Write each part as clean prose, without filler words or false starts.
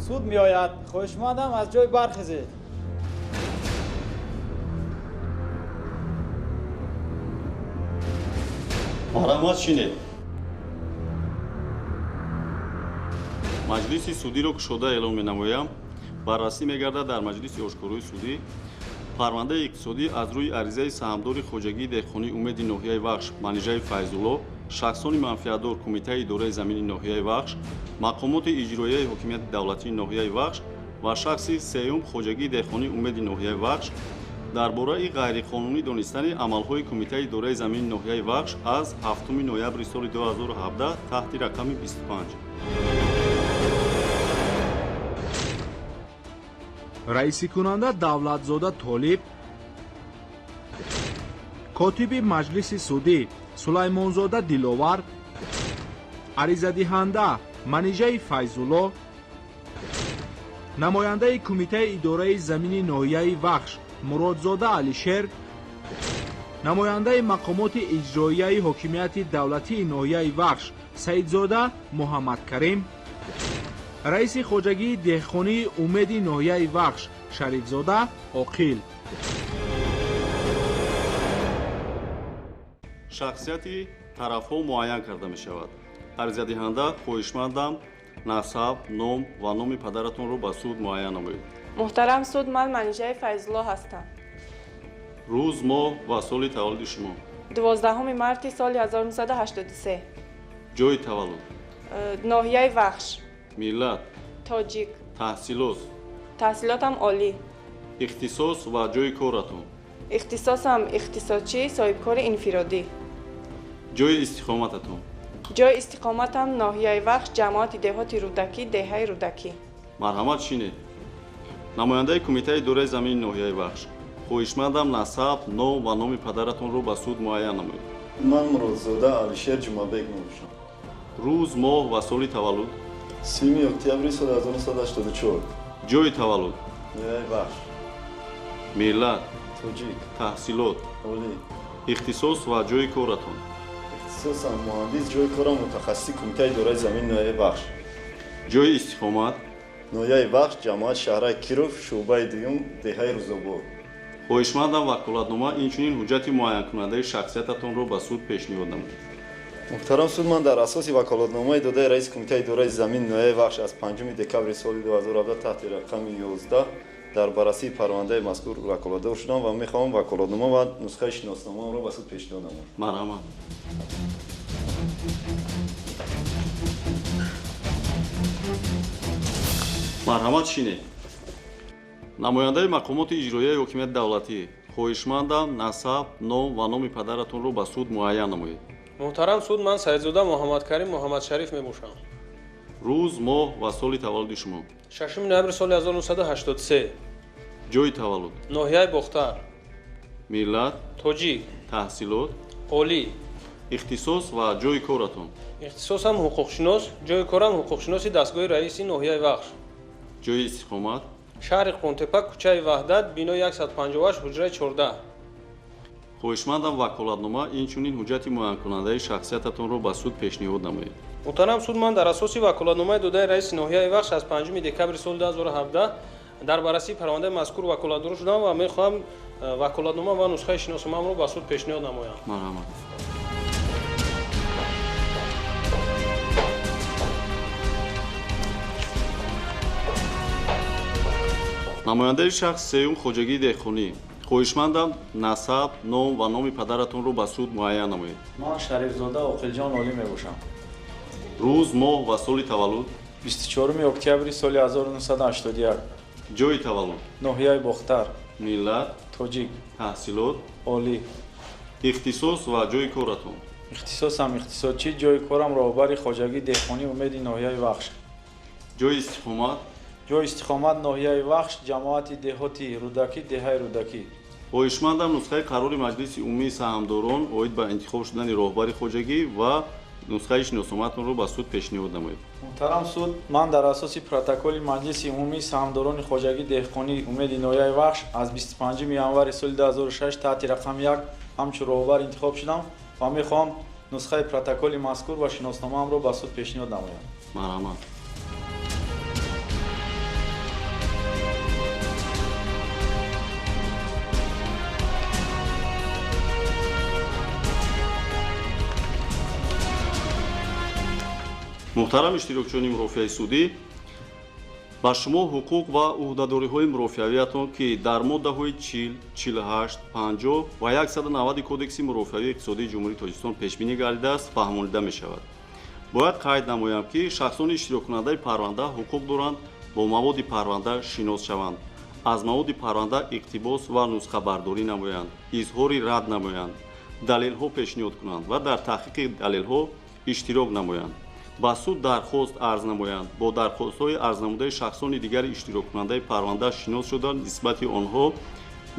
سود می آید. خواهشمندم از جای برخیزید. марҳамат шинед. маҷлиси судиро кушода эълон менамоям. баррасӣ мегардад дар маҷлиси ошкории судӣ парвандаи иқтисодӣ аз рӯи аризаи саҳмдори хоҷагии деҳқонии умеди ноҳияи вахш манижаи файзулло, шахсони манфиатдор кумитаи идораи замини ноҳияи вахш, мақомоти иҷроияи ҳокимияти давлатии ноҳияи вахш ва шахси сеюм хоҷагии деҳқонии умеди ноҳияи вахш дар бораи ғайриқонунӣ донистани амалҳои кумитаи идораи замини ноҳияи вахш аз 7 ноябри соли 2017 таҳти рақами 25. раиси кунанда давлатзода толиб, котиби маҷлиси судӣ сулаймонзода диловар, аризадиҳанда манижаи файзулло, намояндаи кумитаи идораи замини ноҳияи вахш муродзода алишер, намояндаи мақомоти иҷроияи ҳокимияти давлатии ноҳияи вахш саидзода муҳаммадкарим, раиси хоҷагии деҳқонии умеди ноҳияи вахш шарифзода оқил. шахсияти тарафҳо муайян карда мешавад. аризадиҳанда хоҳишмандам насаб, ном ва номи падаратонро ба суд муайян намоед. محترم سود من منیژه فیض‌الله هستم. рӯз, моҳ ва соли таваллуди шумо. 12 март سال 1983. ҷои таваллуд. ناحیه وخش. миллат. تاجیک. таҳсилот. تحصیلاتم عالی. ихтисос ва ҷои коратон. اختصاصم اختصاصی صاحبکار انفرادی. ҷои истиқомататон. جای استقامتم ناحیه وخش جماعت دهات رودکی دهه رودکی. марҳамат шинед. намояндаи кумитаи идораи замини ноҳияи вахш хоҳишмандам насаб, ном ва номи падаратонро ба суд муайян намоед. ман муродзода алишер ҷумабек мебошам. рӯз, моҳ ва соли таваллуд. 3 октябри соли 1984. ҷои таваллуд. ноҳияи вахш. миллат. тоҷик. таҳсилот. олӣ. ихтисос ва ҷои коратон. ихтисосам муҳандис, ҷои корам мутахассиси кумитаи идораи замини ноҳияи вахш. ҷои истиқомат. ноҳияи вахш ҷамоат шаҳраи киров шуъбаи дуюм деҳаи рӯзобод. хоҳишмандам ваколатнома инчунин ҳуҷҷати муайянкунандаи шахсиятатонро ба суд пешниҳод намоед. муҳтарам суд, ман дар асоси ваколатномаи додаи раиси кумитаи идораи замини ноҳияи вахш аз 5 декабри соли 2017 таҳти рақами 11 дар баррасии парвандаи мазкур ваколатдор шудам ва мехоҳам ваколатнома ва нусхаи шиносномаамро ба суд пешниҳод намоям. марҳамат. марҳамат шинед. намояндаи мақомоти иҷроияи ҳокимияти давлатӣ хоҳишмандам насаб, ном ва номи падаратонро ба суд муайян намоед. محترم سود من سیدزاده محمد کریم محمد شریف میبوشم. рӯз, моҳ ва соли таваллуди шумо. 6 ноябр سال 1983. ҷои таваллуд. ناحیه بختر. миллат. تاجیک. таҳсилот. عالی. ихтисос ва ҷои коратон. اختصاصم حقوقشناس. جای کارم حقوقشناسی دستگاه رئیسی ناحیه وخش. ҷои истиқомат. شهر قونتپه کوچه وحدت بنا 158 حجره 14. хоҳишмандам ваколатнома инчунин ҳуҷҷати муайянкунандаи шахсиятатонро ба суд пешниҳод намоед. محترم سود من در اساسی وکالتنامه داده رئیس ناحیه وخش از 5 دکبر سال 2017 در بررسی پرونده مذکور وکالتدار شدم و میخواهم وکالتنامه و نسخه شناسنامه‌ام را به سود پیشنهاد نمایم. марҳамат. намояндаи шахс сеюм хоҷагии деҳқонӣ хоҳишмандам насаб, ном ва номи падаратонро ба суд муайян намоед. من شریفزاده عقیلجان عالی می باشم. рӯз, моҳ ва соли таваллуд. 24 октябри соли 1981. ҷои таваллуд. ناحیه بختر. миллат. تاجیک. таҳсилот. عالی. ихтисос ва ҷои коратон. اختصاصم اختصاصی جای کارم راهبری خواجگی دهقانی امیدی ناحیه وخش. ҷои истиқомат. جای استقامت ناحیه وخش جماعت دهاتی رودکی دهه رودکی. хоҳишмандам нусхаи қарори маҷлиси умумии саҳмдорон оид ба интихоб шудани роҳбари хоҷагӣ ва нусхаи шиносномаатонро ба суд пешниҳод намоед. محترم سود، من در اساس پروتکل مجلس عمومی سهامداران خواجگی دهقانی امید ناحیه وخش از 25 январи سال 2006 تحت رقم 1 همچون راهبر انتخاب شدم و میخوام نسخه پروتکل مذکور و شناسنامه‌ام را به سود پیشنهاد نمایم. марҳамат. муҳтарам иштирокчиёни мурофиаи судӣ, ба шумо ҳуқуқ ва уҳдадориҳои мурофиавиятон ки дар моддаҳои 40, 48, 50 ва 190 кодекси мурофиавии иқтисодии ҷумҳурии Тоҷикистон пешбинӣ гардидааст, фаҳмонида мешавад. Бояд қайд намоям, ки шахсони иштироккунандаи парванда ҳуқуқ доранд бо маводи парванда шинос шаванд, аз маводи парванда иқтибос ва нусхабардорӣ намоянд, изҳори рад намоянд, далелҳо пешниҳод кунанд ва дар таҳқиқи далелҳо иштирок намоянд, ба суд дархост арз намоянд, бо дархостҳои арзнамудаи шахсони дигари иштироккунандаи парванда шинос шуда нисбати онҳо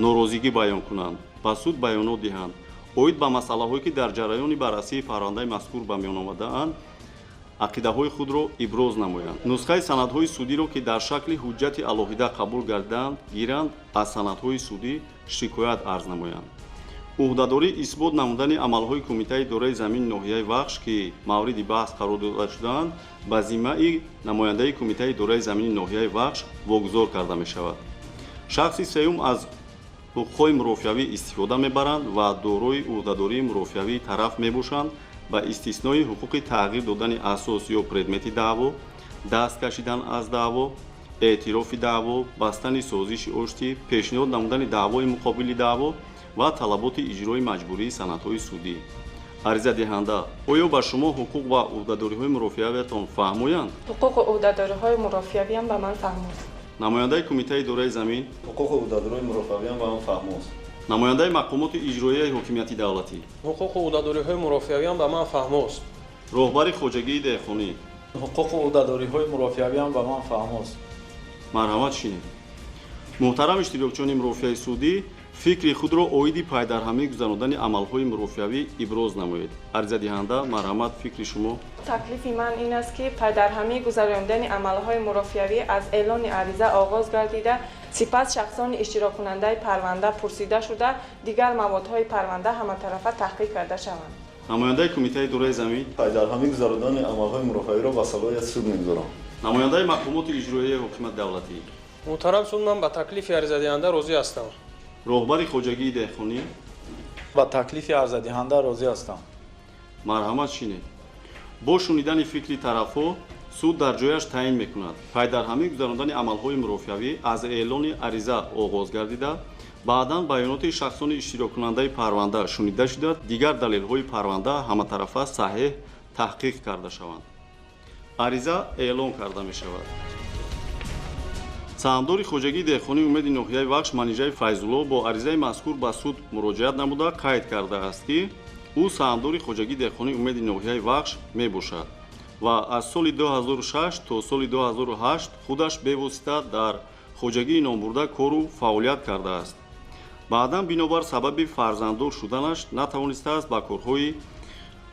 норозигӣ баён кунанд, ба суд баёнот диҳанд, оид ба масъалаҳое ки дар ҷараёни баррасии парвандаи мазкур ба миён омадаанд, ақидаҳои худро иброз намоянд. Нусхаи санадҳои судиро ки дар шакли ҳуҷҷати алоҳида қабул гардидаанд, гиранд, аз санадҳои судӣ шикоят арз намоянд. уҳдадорӣ исбот намудани амалҳои Кумитаи идораи замини ноҳияи Вахш, ки мавриди баҳс қарор дода шудаанд, ба зиммаи намояндаи Кумитаи идораи замини ноҳияи Вахш вогузор карда мешавад. Шахси сеюм аз ҳуқуқҳои мурофиавӣ истифода мебаранд ва дорои уҳдадории мурофиавии тараф мебошанд, ба истиснои ҳуқуқи тағйир додани асос ё предмети даъво, даст кашидан аз даъво, эътирофи даъво, бастани созиши оштӣ, пешниҳод намудани даъвои муқобили даъво ва талаботи иҷрои маҷбурии санадҳои судӣ. аризадиҳанда, оё ба шумо ҳуқуқ ва уҳдадориҳои мурофиавиятон фаҳмоянд? ҳуқуқу уҳдадориҳои мурофиавиам ба ман фаҳмост. намояндаи Кумитаи идораи замин, ҳуқуқу уҳдадориҳои мурофиавиам ба ман фаҳмост. намояндаи мақомоти иҷроияи ҳокимияти давлатӣ, ҳуқуқу уҳдадориҳои мурофиавиам ба ман фаҳмост. роҳбари хоҷагии деҳқонӣ, ҳуқуқу уҳдадориҳои мурофиавиам ба ман фаҳмост. марҳамат шинед. муҳтарам иштирокчиёни мурофиаи судӣ, фикри худро оиди пайдарҳамӣ гузаронидани амалҳои мурофиавӣ иброз намоед. аризадиҳанда, марҳамат, фикри шумо? таклифи ман ин аст ки пайдарҳамии гузарондани амалҳои мурофиавӣ аз эълони ариза оғоз гардида, сипас шахсони иштироккунандаи парванда пурсида шуда, дигар маводҳои парванда ҳаматарафа таҳқиқ карда шаванд. намояндаи Кумитаи идораи замин, пайдарҳамӣ гузаронидани амалҳои мурофиавиро ба салоҳияти суд мегузорам. намояндаи мақомоти иҷроияи ҳокимияти давлатӣ, муҳтарам суд, ман ба таклифи аризадиҳанда розӣ ҳастам. роҳбари хоҷагии деҳқонӣ, ба таклифи арзадиҳанда розӣ ҳастам. марҳамат шинед. бо шунидани фикри тарафҳо, суд дар ҷояш таъин мекунад, пайдарҳамӣ гузаронидани амалҳои мурофиавӣ аз эълони ариза оғоз гардида, баъдан баёноти шахсони иштироккунандаи парванда шунида шуда, дигар далелҳои парванда ҳаматарафа саҳеҳ таҳқиқ карда шаванд. ариза эълон карда мешавад. саҳмдори хоҷагии деҳқонии умеди ноҳияи Вахш манижаи Файзулло бо аризаи мазкур ба суд муроҷиат намуда қайд кардааст, ки ӯ саҳмдори хоҷагии деҳқонии умеди ноҳияи Вахш мебошад ва аз соли 2006 то соли 2008 худаш бевосита дар хоҷагии номбурда кору фаъолият кардааст. баъдан бинобар сабаби фарзанддор шуданаш натавонистааст ба корҳои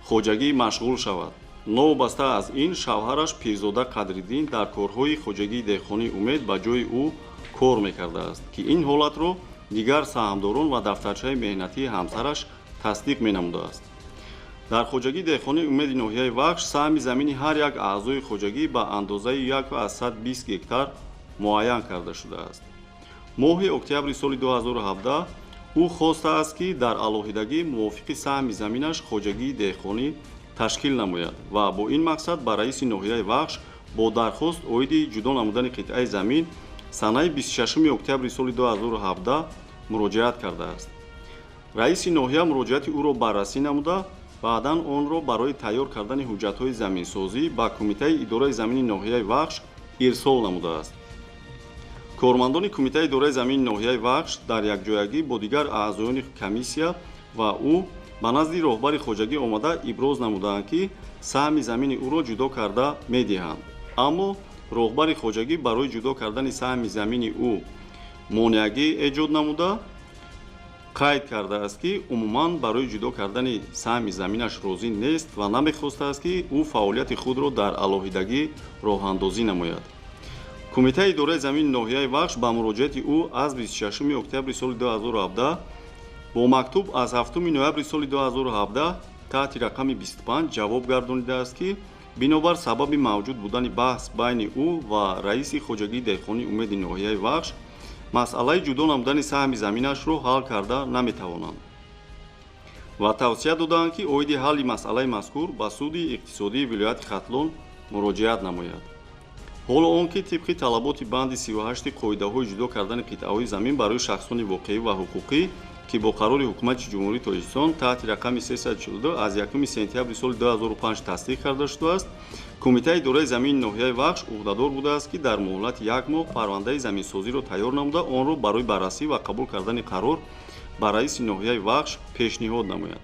хоҷагӣ машғул шавад. новобаста аз ин, шавҳараш Пирзода Қадриддин дар корҳои хоҷагии деҳқонии Умед ба ҷои ӯ кор мекардааст, ки ин ҳолатро дигар саҳмдорон ва дафтарчаи меҳнатии ҳамсараш тасдиқ менамудааст. дар хоҷагии деҳқонии Умеди ноҳияи Вахш саҳми замини ҳар як аъзои хоҷагӣ ба андозаи 120 гектар муайян карда шудааст. моҳи октябри соли 2017 ӯ хостааст, ки дар алоҳидагӣ мувофиқи саҳми заминаш хоҷагии деҳқонӣ ташкил намояд ва бо ин мақсад ба раиси ноҳияи Вахш бо дархост оиди ҷудо намудани қитъаи замин санаи 26 октябри соли 2017 муроҷиат кардааст. раиси ноҳия муроҷиати ӯро баррасӣ намуда, баъдан онро барои тайёр кардани ҳуҷҷатҳои заминсозӣ ба Кумитаи идораи замини ноҳияи Вахш ирсол намудааст. кормандони Кумитаи идораи замини ноҳияи Вахш дар якҷоягӣ бо дигар аъзоёни комиссия ва ӯ ба назди роҳбари хоҷагӣ омада иброз намудаанд, ки саҳми замини ӯро ҷудо карда медиҳанд. аммо роҳбари хоҷагӣ барои ҷудо кардани саҳми замини ӯ монеагӣ эҷод намуда, қайд кардааст, ки умуман барои ҷудо кардани саҳми заминаш розӣ нест ва намехостааст, ки ӯ фаъолияти худро дар алоҳидагӣ роҳандозӣ намояд. Кумитаи идораи замини ноҳияи Вахш ба муроҷиати ӯ аз 26 октябри соли 2017 бо мактуб аз 7 ноябри соли 2017 таҳти рақами 25 ҷавоб гардонидааст, ки бинобар сабаби мавҷуд будани баҳс байни ӯ ва раиси хоҷагии деҳқонии Умеди ноҳияи Вахш масъалаи ҷудо намудани саҳми заминашро ҳал карда наметавонанд ва тавсия доданд, ки оиди ҳалли масъалаи мазкур ба суди иқтисодии вилояти Хатлон муроҷиат намояд. ҳоло он ки тибқи талаботи банди 38 қоидаҳои ҷудо кардани қитъаҳои замин барои шахсони воқеӣ ва ҳуқуқӣ ки бо қарори ҳукумати ҷумҳурии Тоҷикистон таҳти рақами 342 аз 1 сентябри соли 2005 тасдиқ карда шудааст, Кумитаи идораи замини ноҳияи Вахш уҳдадор будааст, ки дар муҳлати 1 моҳ парвандаи заминсозиро тайёр намуда, онро барои баррасӣ ва қабул кардани қарор ба раиси ноҳияи Вахш пешниҳод намояд.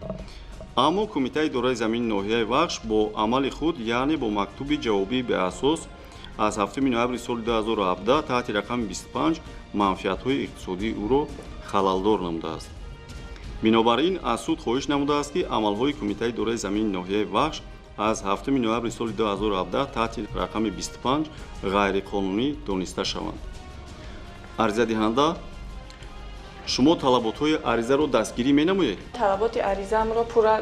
аммо Кумитаи идораи замини ноҳияи Вахш бо амали худ, яъне бо мактуби ҷавобии беасос аз 7 ноябри соли 2017 таҳти рақами 25 манфиатҳои иқтисодии ӯро халалдор намудааст. бинобар ин аз суд хоҳиш намудааст, ки амалҳои Кумитаи идораи замини ноҳияи Вахш аз 7 ноябри соли 2017 таҳти рақами 25 ғайриқонунӣ дониста шаванд. аризадиҳанда, шумо талаботҳои аризаро дастгирӣ менамоед? талаботи аризаамро пурра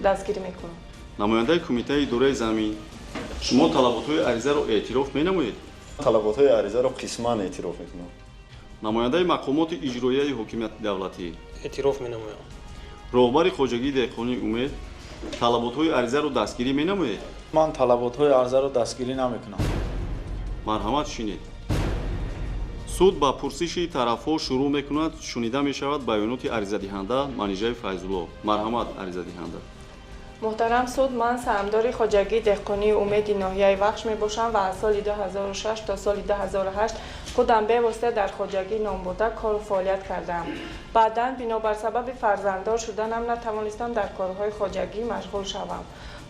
дастгирӣ мекунам. намояндаи Кумитаи идораи замин, шумо талаботҳои аризаро эътироф менамоед? талаботҳои аризаро қисман эътироф мекунам. намояндаи мақомоти иҷроияи ҳокимияти давлатӣ, эътироф менамоям. роҳбари хоҷагии деҳқонии Умед, талаботҳои аризаро дастгирӣ менамоед? ман талаботҳои арзаро дастгирӣ намекунам. марҳамат шинед. суд ба пурсиши тарафҳо шурӯъ мекунад. шунида мешавад баёноти аризадиҳанда Манижаи Файзулло. марҳамат аризадиҳанда. муҳтарам суд, ман саҳмдори хоҷагии деҳқонии Умеди ноҳияи Вахш мебошам ва аз соли 2006 то соли 2008 худам бевосита дар хоҷагӣ номбурда кору фаъолият кардам. баъдан бинобар сабаби фарзанддор шуданам натавонистам дар корҳои хоҷагӣ машғул шавам.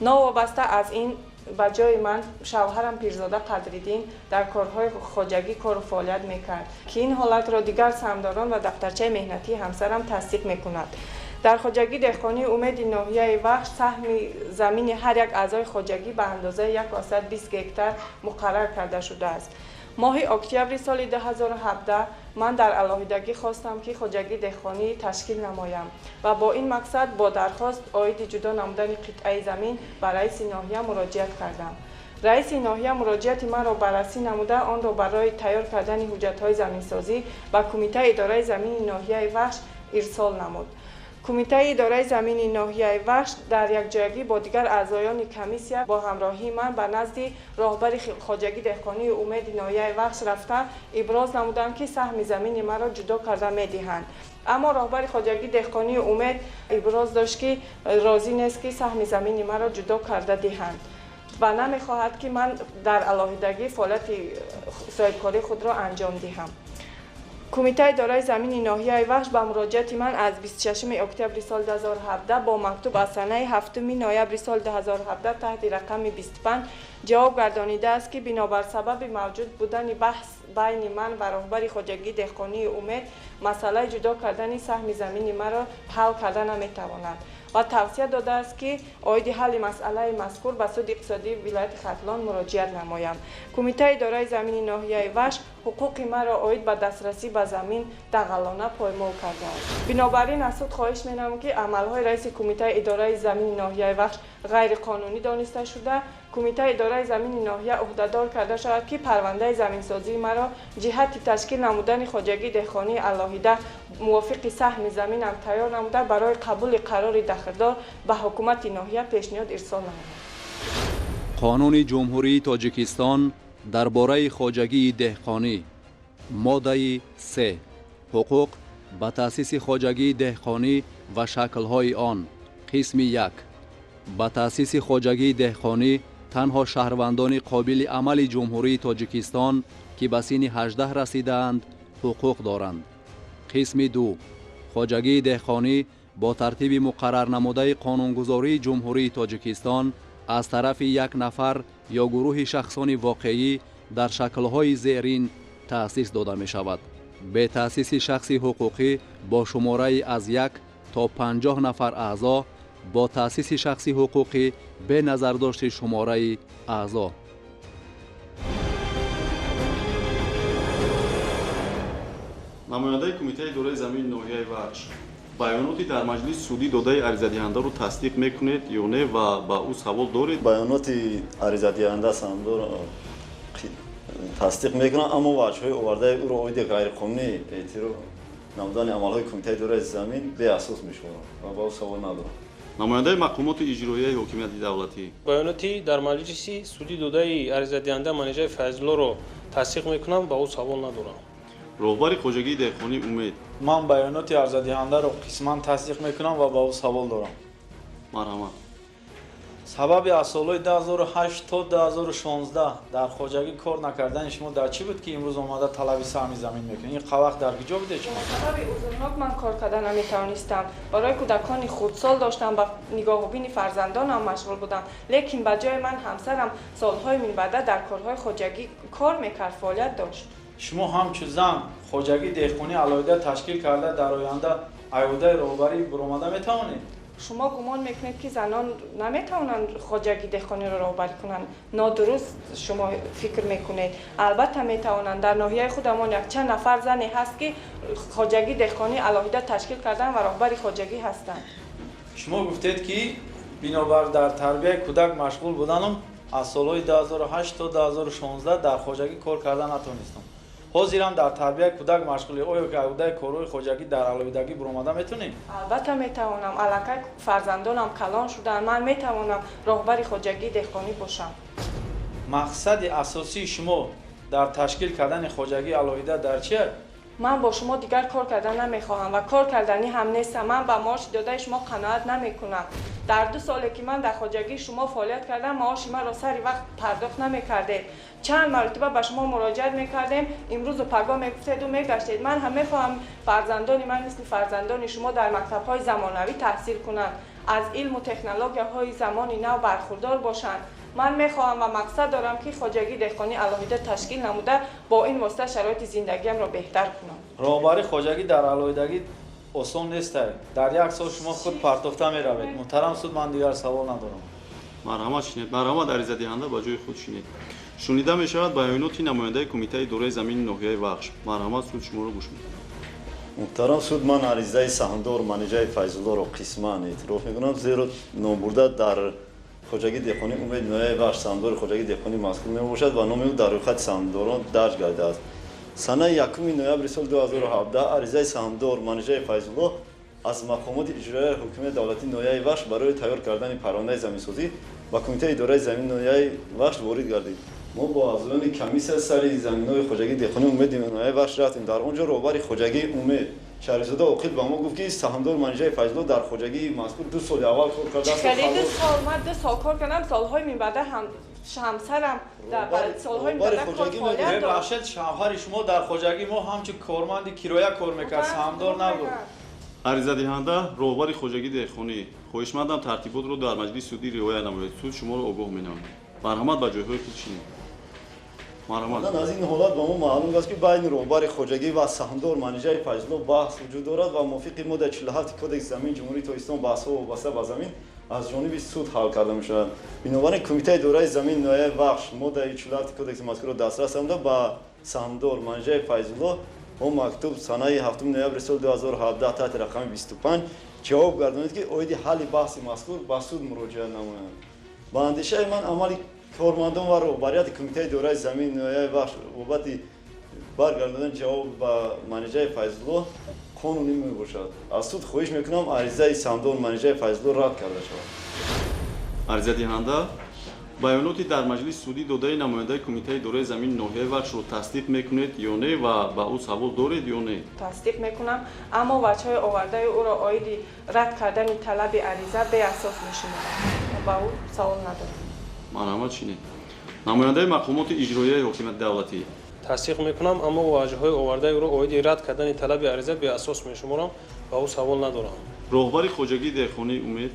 новобаста аз ин ба ҷои ман шавҳарам Пирзода Қадриддин дар корҳои хоҷагӣ кору фаъолият мекард, ки ин ҳолатро дигар саҳмдорон ва дафтарчаи меҳнатии ҳамсарам тасдиқ мекунад. дар хоҷагии деҳқонии Умеди ноҳияи Вахш саҳми замини ҳар як аъзои хоҷагӣ ба андозаи 120 гектар муқаррар карда шудааст. моҳи октябри соли 2017 ман дар алоҳидагӣ хостам, ки хоҷагии деҳқонӣ ташкил намоям ва бо ин мақсад бо дархост оиди ҷудо намудани қитъаи замин ба раиси ноҳия муроҷиат кардам. раиси ноҳия муроҷиати маро баррасӣ намуда, онро барои тайёр кардани ҳуҷҷатҳои заминсозӣ ба Кумитаи идораи замини ноҳияи Вахш ирсол намуд. Кумитаи идораи замини ноҳияи Вахш дар якҷоягӣ бо дигар аъзоёни комиссия бо ҳамроҳии ман ба назди роҳбари хоҷагии деҳқонии Умеди ноҳияи Вахш рафта иброз намуданд, ки саҳми замини маро ҷудо карда медиҳанд. аммо роҳбари хоҷагии деҳқонии Умед иброз дошт, ки розӣ нест, ки саҳми замини маро ҷудо карда диҳанд ва намехоҳад, ки ман дар алоҳидагӣ фаъолияти соҳибкории худро анҷом диҳам. Кумитаи идораи замини ноҳияи Вахш ба муроҷиати ман аз 26 октябри соли 2017 бо мактуб аз санаи 7 ноябри соли 2017 таҳти рақами 25 ҷавоб гардонидааст, ки бинобар сабаби мавҷуд будани баҳс байни ман ва роҳбари хоҷагии деҳқонии Умед масъалаи ҷудо кардани саҳми замини маро ҳал карда наметавонад ва тавсия додааст, ки оиди ҳалли масъалаи мазкур ба суди иқтисодии вилояти Хатлон муроҷиат намоям. Кумитаи идораи замини ноҳияи Вахш ҳуқуқи маро оид ба дастрасӣ ба замин дағалона поймол кардааст. бинобар ин аз суд хоҳиш менамам, ки амалҳои раиси Кумитаи идораи замини ноҳияи Вахш ғайриқонунӣ дониста шуда, Кумитаи идораи замини ноҳия уҳдадор карда шавад, ки парвандаи заминсозии маро ҷиҳати ташкил намудани хоҷагии деҳқонии алоҳида мувофиқи саҳми заминам тайёр намуда барои қабули қарори дахрдор ба ҳукумати ноҳия пешниҳод ирсол намудам. қонуни ҷумҳурии Тоҷикистон дар бораи хоҷагии деҳқонӣ моддаи 3 ҳуқуқ ба таъсиси хоҷагии деҳқонӣ ва шаклҳои он қисми 1 ба таъсиси хоҷагии деҳқонӣ танҳо шаҳрвандони қобили амали ҷумҳурии Тоҷикистон ки ба синни 18 расидаанд ҳуқуқ доранд. қисми 2 хоҷагии деҳқонӣ бо тартиби муқаррарнамудаи қонунгузории ҷумҳурии Тоҷикистон аз тарафи як нафар ё гурӯҳи шахсони воқеӣ дар шаклҳои зерин таъсис дода мешавад. бе таъсиси шахси ҳуқуқӣ бо шумораи аз 1 то 50 нафар аъзо, бо таъсиси шахси ҳуқуқӣ бе назардошти шумораи аъзо. намояндаи Кумитаи идораи замини ноҳияи Вахш, баёноти дар маҷлиси судӣ додаи аризадиҳандаро тасдиқ мекунед ё не ва ба ӯ савол доред? баёноти аризадиҳанда саҳмдор тасдиқ мекунам, аммо ваҷҳои овардаи ӯро оиди ғайриқонунӣ эътироф намудани амалҳои Кумитаи идораи замин беасос мешуморам ва ба ӯ савол надорам. намояндаи мақомоти иҷроияи ҳокимияти давлатӣ баёноти дар маҷлиси судӣ додаи аризадиҳанда манеҷаи файзуллоро тасдиқ мекунам, ба ӯ савол надорам. роҳбари хоҷагии деҳқонӣ умед ман баёноти арзадиҳандаро қисман тасдиқ мекунам ва ба ӯ савол дорам. марҳамат. сабаби аз солҳои 2008 то 2016 дар хоҷагӣ кор накардани шумо дар чӣ буд ки имрӯз омада талаби саҳми замин мекунед? ин қавақт дар куҷо будед шумо? сабаби узрнок ман кор карда наметавонистам. барои кӯдакони хурдсол доштам, ба нигоҳубини фарзандонам машғул будам. лекин ба ҷои ман ҳамсарам солҳои минбаъда дар корҳои хоҷагӣ кор мекард, фаъолият дошт. шумо ҳамчун зан хоҷагии деҳқонӣ алоҳида ташкил карда дар оянда айҳудаи роҳбарӣ биромада метавонед? шумо гумон мекунед ки занон наметавонанд хоҷагии деҳқониро роҳбарӣ кунанд? нодуруст шумо фикр мекунед. албатта метавонанд. дар ноҳияи худамон якчанд нафар зане ҳаст ки хоҷагии деҳқонӣ алоҳида ташкил кардан ва роҳбари хоҷагӣ ҳастанд. шумо гуфтед ки бинобар дар тарбияи кӯдак машғул буданам, аз солҳои 2008 то 2016 дар хоҷагӣ кор карда натавонистам. ҳозирам дар тарбияи кӯдак машғулӣ. оё ки айҳудаи корҳои хоҷагӣ дар алоҳидагӣ биромада метавонед? албатта метавонам. аллакай фарзандонам калон шуданд. ман метавонам роҳбари хоҷагии деҳқонӣ бошам. мақсади асосии шумо дар ташкил кардани хоҷагии алоҳида дар чи аст? ман бо шумо дигар кор кардан намехоҳам ва кор карданӣ ҳам нестам. ман ба маоши додаи шумо қаноат намекунам. дар 2 соле ки ман дар хоҷагии шумо фаъолият кардам, маоши маро сари вақт пардохт намекардед. чанд маротиба ба шумо муроҷиат мекардем, имрӯзу пагоҳ мегуфтеду мегаштед. ман ҳам мехоҳам фарзандони ман мисли фарзандони шумо дар мактабҳои замонавӣ таҳсил кунанд, аз илму технологияҳои замони нав бархурдор бошанд. ман мехоҳам ва мақсад дорам ки хоҷагии деҳқонӣ алоҳида ташкил намуда бо ин восита шароити зиндагиамро беҳтар кунам. роҳбари хоҷагӣ дар алоҳидагӣ осон нестад. дар як сол шумо худ партофта меравед. муҳтарам суд, ман дигар савол надорам. марҳамат шинед. марҳамат аризадиҳанда ба ҷои худ шинед. шунида мешавад баёноти намояндаи кумитаи идораи замини ноҳияи вахш. марҳамат суд шуморо гӯш медиҳад. муҳтарам суд, ман аризаи саҳмдор манеҷаи файзуллоро қисман эътироф мекунам, зеро номбурда дар хоҷагии деҳқонӣ умед ноҳияи вахш саҳмдори хоҷагии деҳқонӣ мазкур мебошад ва номи ӯ дар рӯйхати саҳмдорон дарҷ гардидааст. санаи 1 ноябри соли 2017 аризаи саҳмдор манеҷаи файзулло аз мақомоти иҷроияи ҳокимияти давлатии ноҳияи вахш барои тайёр кардани парвандаи заминсозӣ ба кумитаи идораи замини ноҳияи вахш ворид гардид. мо бо аъзоёни комиссияи сари заминҳои хоҷагии деҳқонӣ умеди ноҳияи вахш рафтем. дар он ҷо роҳбари хоҷагии умед шаҳризода оқил ба мо гуфт ки саҳмдор манеҷаи файзулло дар хоҷагии мазкур 2 соли аввал кор кардааст. чӣ 2 сол? ман 2 сол кор кардам. солҳои минбаъда ҳамсарам дар солҳои минбаъда кор фаъолият дошт. бебахшед, шавҳари шумо дар хоҷагии мо ҳамчун корманди кироя кор мекард, саҳмдор набуд. аризадиҳанда роҳбари хоҷагии деҳқонӣ, хоҳишмандам тартиботро дар маҷлиси судӣ риоя намоед. суд шуморо огоҳ менамояд. марҳамат, ба ҷойҳои худ шинед. марҳамат. аз ин ҳолат ба мо маълум аст ки байни роҳбари хоҷагӣ ва саҳмдор манеҷаи файзулло баҳс вуҷуд дорад ва мувофиқи моддаи 47 кодекси замин ҷумҳурии Тоҷикистон баҳсҳо вобаста ба замин аз ҷониби суд ҳал карда мешавад. бинобар ин кумитаи идораи замини ноҳияи вахш моддаи 47 кодекси мазкурро дастрас намуда ба саҳмдор манеҷаи файзулло бо мактуб санаи 7 ноябри соли 2017 таҳти рақами 25 ҷавоб гардонид ки оиди ҳалли баҳси мазкур ба суд муроҷиат намоянд. ба андешаи ман амали кормандон ва роҳбарияти кумитаи идораи замини ноҳияи вахш бобати баргардонидани ҷавоб ба манеҷаи файзулло қонунӣ мебошад. аз суд хоҳиш мекунам аризаи саҳмдор манеҷаи файзулло рад карда шавад. аризадиҳанда баёноти дар маҷлиси судӣ додаи намояндаи кумитаи идораи замини ноҳияи вахшро тасдиқ мекунед ё не ва ба ӯ савол доред ё не? тасдиқ мекунам, аммо ваҷҳои овардаи ӯро оиди рад кардани талаби ариза беасос мешуморам. ба ӯ савол надорам. марҳамат шинед. намояндаи мақомоти иҷроияи ҳокимияти давлатӣ, тасдиқ мекунам, аммо ваҷҳҳои овардаи ӯро оиди рад кардани талаби ариза беасос мешуморам. ба ӯ савол надорам. роҳбари хоҷагии деҳқонӣ умед,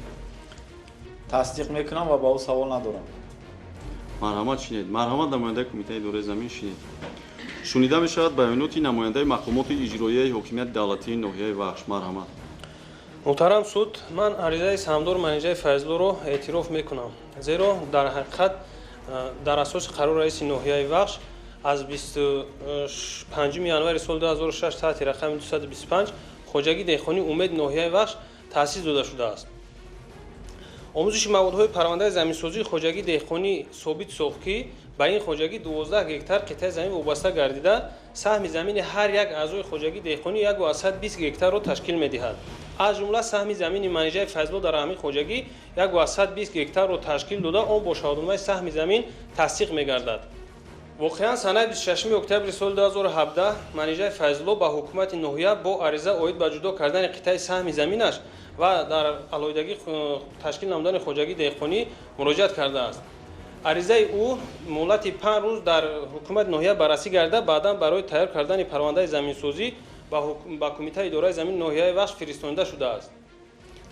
тасдиқ мекунам ва ба ӯ савол надорам. марҳамат шинед. марҳамат, намояндаи кумитаи идораи замин шинед. шунида мешавад баёноти намояндаи мақомоти иҷроияи ҳокимияти давлатии ноҳияи вахш. марҳамат. муҳтарам суд, ман аризаи саҳмдор манеҷаи файзуллоро эътироф мекунам, зеро дар ҳақиқат дар асоси қарори раиси ноҳияи вахш аз 25 январи соли 2006 таҳти рақами 225 хоҷагии деҳқонӣ умеди ноҳияи вахш таъсис дода шудааст. омӯзиши маводҳои парвандаи заминсозии хоҷагии деҳқонӣ собит сохт ки ба ин хоҷагӣ 12 гектар қитъаи замин вобаста гардида, саҳми замини ҳар як аъзои хоҷагии деҳқонӣ 120 гектарро ташкил медиҳад. аз ҷумла саҳми замини манижаи файзло дар ҳамин хоҷагӣ 120 гектарро ташкил дода, он бо шаҳодномаи саҳми замин тасдиқ мегардад. воқеан санаи 26 октябри соли 2017 манижаи файзло ба ҳукумати ноҳия бо ариза оид ба ҷудо кардани қитъаи саҳми заминаш ва дар алоҳидагӣ ташкил намудани хоҷагии деҳқонӣ муроҷиат кардааст. аризаи ӯ муҳлати 5 рӯз дар ҳукумати ноҳия баррасӣ гардида, баъдан барои тайёр кардани парвандаи заминсозӣ ба кумитаи идораи замини ноҳияи вахш фиристонида шудааст.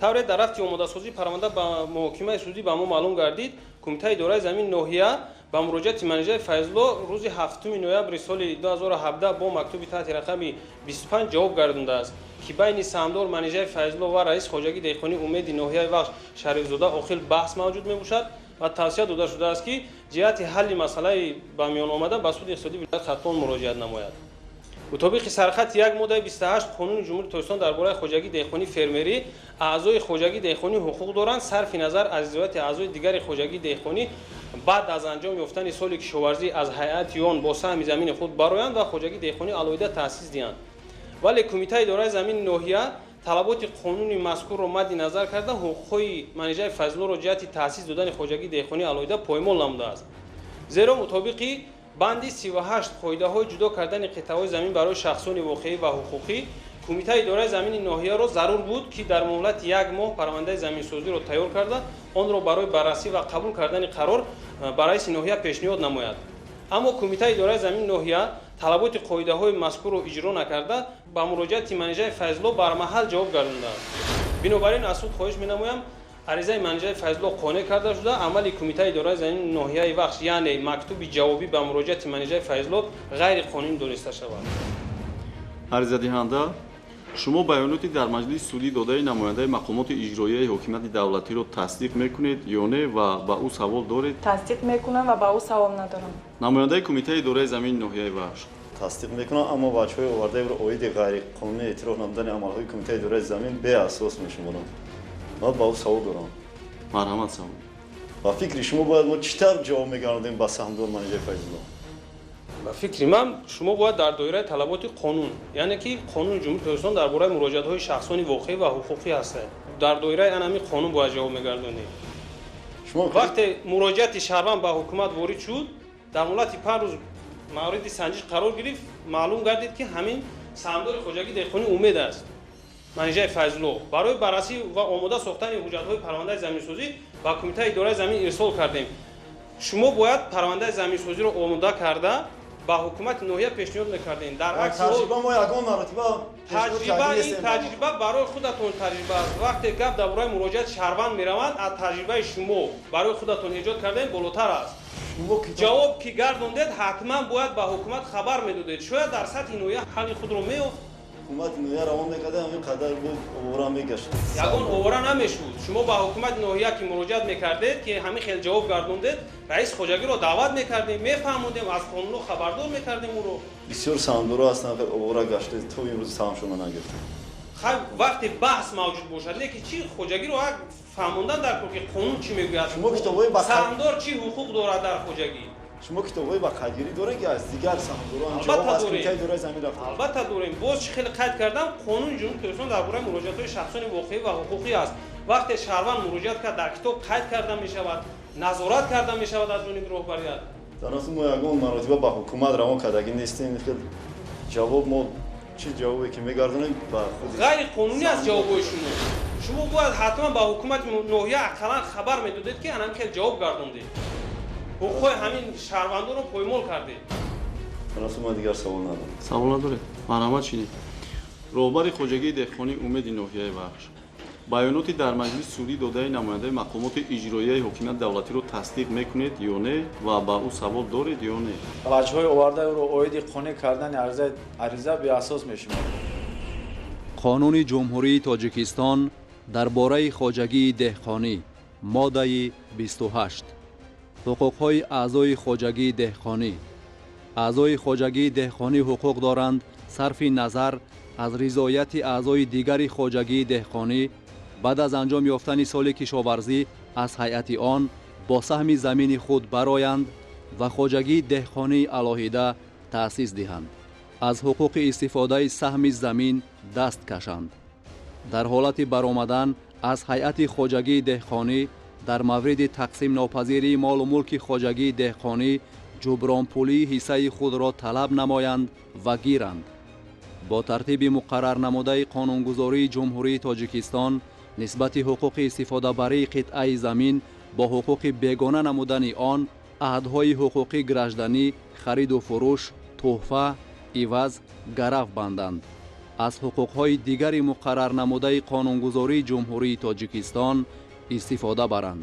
тавре дар рафти омодасозии парванда ба муҳокимаи судӣ ба мо маълум гардид, кумитаи идораи замини ноҳия ба муроҷиати манижаи файзло рӯзи 7 ноябри соли 2017 бо мактуби таҳти рақами 25 ҷавоб гардондааст, ки байни саҳмдор манижаи файзло ва раиси хоҷагии деҳқонии умеди ноҳияи вахш шарифзода охил баҳс мавҷуд мебошад ва тавсия дода шудааст, ки ҷиҳати ҳалли масъалаи ба миён омада ба суди иқтисодии вилояти хаттон муроҷиат намояд. мутобиқи сархати 1 моддаи 28 қонуни ҷумҳурии Тоҷикистон дар бораи хоҷагии деҳқонӣ фермерӣ, аъзои хоҷагии деҳқонӣ ҳуқуқ доранд сарфи назар аз ризояти аъзои дигари хоҷагии деҳқонӣ баъд аз анҷом ёфтани соли кишоварзӣ аз ҳайати он бо саҳми замини худ бароянд ва хоҷагии деҳқонӣ алоҳида таъсис диҳанд. вале кумитаи идораи замини ноҳия талаботи қонуни мазкурро мадди назар карда ҳуқуқҳои манижаи файзлоро ҷиҳати таъсис додани хоҷагии деҳқонӣ алоҳида поймол намудааст. зеро мутобиқи банди 38 қоидаҳои ҷудо кардани қитъаҳои замин барои шахсони воқеӣ ва ҳуқуқӣ, кумитаи идораи замини ноҳияро зарур буд, ки дар муҳлати 1 моҳ парвандаи заминсозиро тайёр карда, онро барои баррасӣ ва қабул кардани қарор ба раиси ноҳия пешниҳод намояд. аммо кумитаи идораи замини ноҳия талаботи қоидаҳои мазкурро иҷро накарда, ба муроҷиати манижаи файзло бармаҳал ҷавоб гардондааст. бинобар ин аз суд хоҳиш менамоям аризаи манижаи файзло қонеъ карда шуда, амали кумитаи идораи замини ноҳияи вахш, яъне мактуби ҷавобӣ ба муроҷиати манижаи файзло ғайриқонунӣ дониста шавад. аризадиҳанда, шумо баёноти дар маҷлиси судӣ додаи намояндаи мақомоти иҷроияи ҳокимияти давлатиро тасдиқ мекунед ё не ва ба ӯ савол доред? тасдиқ мекунам ва ба ӯ савол надорам. намояндаи кумитаи идораи замини ноҳияи вахш тасдиқ мекунам, аммо ваҷҳои овардаиро оиди ғайриқонунӣ эътироф намудани амалҳои кумитаи идораи замин беасос мешуморам. ман ба ӯ савол дорам. марҳамат савол. ба фикри шумо бояд мо чӣ тавр ҷавоб мегардонем ба саҳмдор манижаи файзло? ба фикри ман шумо бояд дар доираи талаботи қонун, яъне ки қонуни ҷумҳурии Тоҷикистон дар бораи муроҷиатҳои шахсони воқеӣ ва ҳуқуқӣ ҳастад, дар доираи анами қонун бояд ҷавоб мегардонед. вақте муроҷиати шаҳрванд ба ҳукумат ворид шуд, дар муҳлати 5 рӯз мавриди санҷиш қарор гирифт, маълум гардид, ки ҳамин саҳмдори хоҷагии деҳқонӣ умед аст манижаи файзло барои баррасӣ ва омода сохтани ҳуҷҷатҳои парвандаи заминсозӣ ба кумитаи идораи замин ирсол кардем. шумо бояд парвандаи заминсозиро омода карда ба ҳукумати ноҳия пешниҳод мекардем. дар акси таҷриба барои худатон таҷриба аст. вақте гап дар бораи муроҷиати шаҳрванд меравад, аз таҷрибаи шумо барои худатон эҷод кардем болотар аст. ҷавоб ки гардондед, ҳатман бояд ба ҳукумат хабар медодед. шояд дар сатҳи ноҳия ҳалли худро меёфт. ҳукумати ноҳия равон мекарда, ҳамин қадар буд овора мегашт. ягон овора намешуд. шумо ба ҳукумати ноҳия ки муроҷиат мекардед, ки ҳамин хел ҷавоб гардондед, раиси хоҷагиро даъват мекардем, мефаҳмондем, аз қонунҳо хабардор мекардем ӯро. бисёр саҳмдорҳо ҳастанд овора гашта, то имрӯз саҳмшона нагирифтанд. вақте баҳс мавҷуд бошад, лекин чӣ хоҷагиро фаҳмондан дар кор ки қонун чӣ мегӯяд, саҳмдор чӣ ҳуқуқ дорад дар хоҷагӣ. шумо китобҳои ба қайдгирӣ доред, ки аз дигар саҳмдорон ҷавоб аз кумитаи идораи замин рафта? албатта дорем. боз чӣ хеле қайд кардам, қонуни ҷумҳурии Тоҷикистон дар бораи муроҷиатҳои шахсони воқеӣ ва ҳуқуқӣ аст. вақте шаҳрванд муроҷиат кард, дар китоб қайд карда мешавад, назорат карда мешавад аз ҷониби роҳбарият. дар асл мо ягон маротиба ба ҳукумат равон кардагӣ нестем. ҷавоб мо чӣ ҷавобе ки мегардонем ба худи ғайриқонунӣ аст ҷавобҳои шумо. шумо бояд ҳатман ба ҳукумати ноҳия ақаллан хабар медодед, ки анам хел ҷавоб гардондед, ҳуқуқҳои ҳамин шаҳрвандонро поймол кардед. дар асл ман дигар савол надорам. савол надоред? марҳамат шинед. роҳбари хоҷагии деҳқонӣ умеди ноҳияи вахш баёноти дар маҷлиси судӣ додаи намояндаи мақомоти иҷроияи ҳокимияти давлатиро тасдиқ мекунед ё не ва ба ӯ савол доред ё не? ваҷҳои овардаи ӯро оиди қонеъ кардани ариза беасос мешуморад. қонуни ҷумҳурии Тоҷикистон дар бораи хоҷагии деҳқонӣ моддаи 28 ҳуқуқҳои аъзои хоҷагии деҳқонӣ. аъзои хоҷагии деҳқонӣ ҳуқуқ доранд сарфи назар аз ризояти аъзои дигари хоҷагии деҳқонӣ баъд аз анҷом ёфтани соли кишоварзӣ аз ҳайати он бо саҳми замини худ бароянд ва хоҷагии деҳқонии алоҳида таъсис диҳанд. аз ҳуқуқи истифодаи саҳми замин даст кашанд. дар ҳолати баромадан аз ҳайати хоҷагии деҳқонӣ дар мавриди тақсимнопазирии молу мулки хоҷагии деҳқонӣ ҷубронпулии ҳиссаи худро талаб намоянд ва гиранд. бо тартиби муқаррар намудаи қонунгузории ҷумҳурии тоҷикистон нисбати ҳуқуқи истифодабарии қитъаи замин бо ҳуқуқи бегона намудани он аҳдҳои ҳуқуқӣ гражданӣ, хариду фурӯш, тӯҳфа, иваз, гараф банданд. аз ҳуқуқҳои дигари муқаррар намудаи қонунгузории ҷумҳурии тоҷикистон истифода баранд.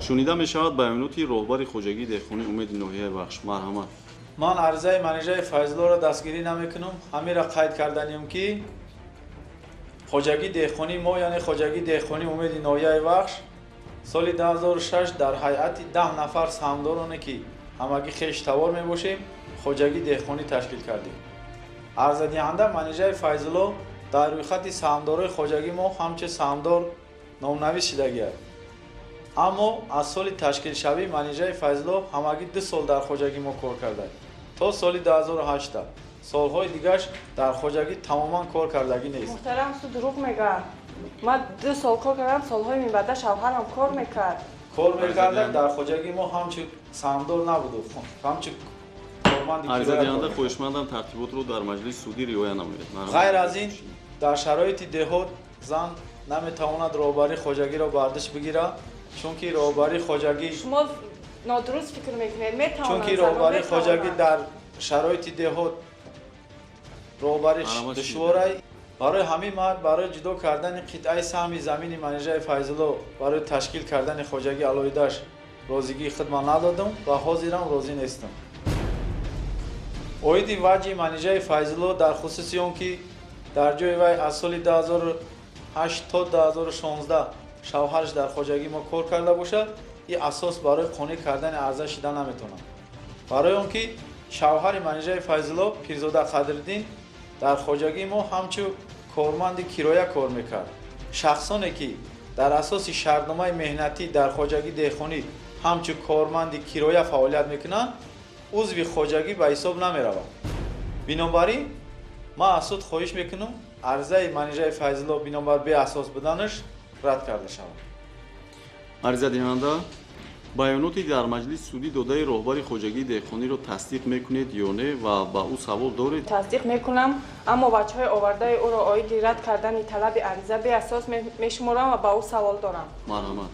шунида мешавад баёноти роҳбари хоҷагии деҳқонӣ умеди ноҳияи бахш. марҳамат. ман аризаи манеҷаи файзуллоро дастгирӣ намекунам. ҳамира қайд карданем ки хоҷагии деҳқонӣ мо яъне хоҷагии деҳқонӣ умеди ноҳияи бахш соли 2006 дар ҳайати 10 нафар саҳмдороне ки ҳамагӣ хештавор мебошем хоҷагии деҳқонӣ ташкил кардем. арзадиҳанда манеҷаи файзулло дар рӯйхати саҳмдорои хоҷагии мо ҳамчун саҳмдор номнавис шидагиаст. аммо аз соли ташкилшавии манеҷаи файзулло ҳамагӣ 2 сол дар хоҷагии мо кор кардааст. то соли 2008 солҳои дигарш дар хоҷагӣ тамоман кор кардагӣ нест. муҳтарам суд дурӯғ мегӯяд. ман 2 сол кор кардам, солҳои мебаъда шавҳарам кор мекард. кор мекардем дар хоҷагии мо ҳамчун саҳмдор набуду, ҳамчун корманди аризадиҳанда хоҳишмандам тартиботро дар маҷлиси судӣ риоя намояд. ғайр аз ин дар шароити деҳот зан наметавонад роҳбари хоҷагиро ба ардиш бигирад, чунки роҳбари хоҷагӣ шумо нодуруст фикр мекунед. метавонад чунки роҳбари хоҷагӣ дар шароити деҳот роҳбариш душворай. барои ҳамин мард барои ҷудо кардани қитъаи саҳми замини манеҷаи файзулло барои ташкил кардани хоҷагии алоҳидааш розигии худ ман надодам ва ҳозирам розӣ нестам. оиди ваҷҳи манеҷаи файзулло дар хусуси он ки дар ҷои вай аз соли 2008 то 2016 шавҳараш дар хоҷагии мо кор карда бошад, ин асос барои қонеъ кардани арза шида наметавонад. барои он ки шавҳари манеҷаи файзулло пирзода қадриддин дар хоҷагии мо ҳамчун корманди кироя кор мекард. шахсоне ки дар асоси шартномаи меҳнатӣ дар хоҷагии деҳқонӣ ҳамчун корманди кироя фаъолият мекунанд, узви хоҷагӣ ба ҳисоб намеравад. бинобар ин ман аз суд хоҳиш мекунам аризаи манеҷаи файзулло бинобар беасос буданаш рад карда шавад. аризадиҳанда баёноти дар маҷлиси судӣ додаи роҳбари хоҷагии деҳқониро тасдиқ мекунед ё не ва ба ӯ савол доред? тасдиқ мекунам, аммо ваҷҳои овардаи ӯро оиди рад кардани талаби ариза беасос мешуморам ва ба ӯ савол дорам. марҳамат.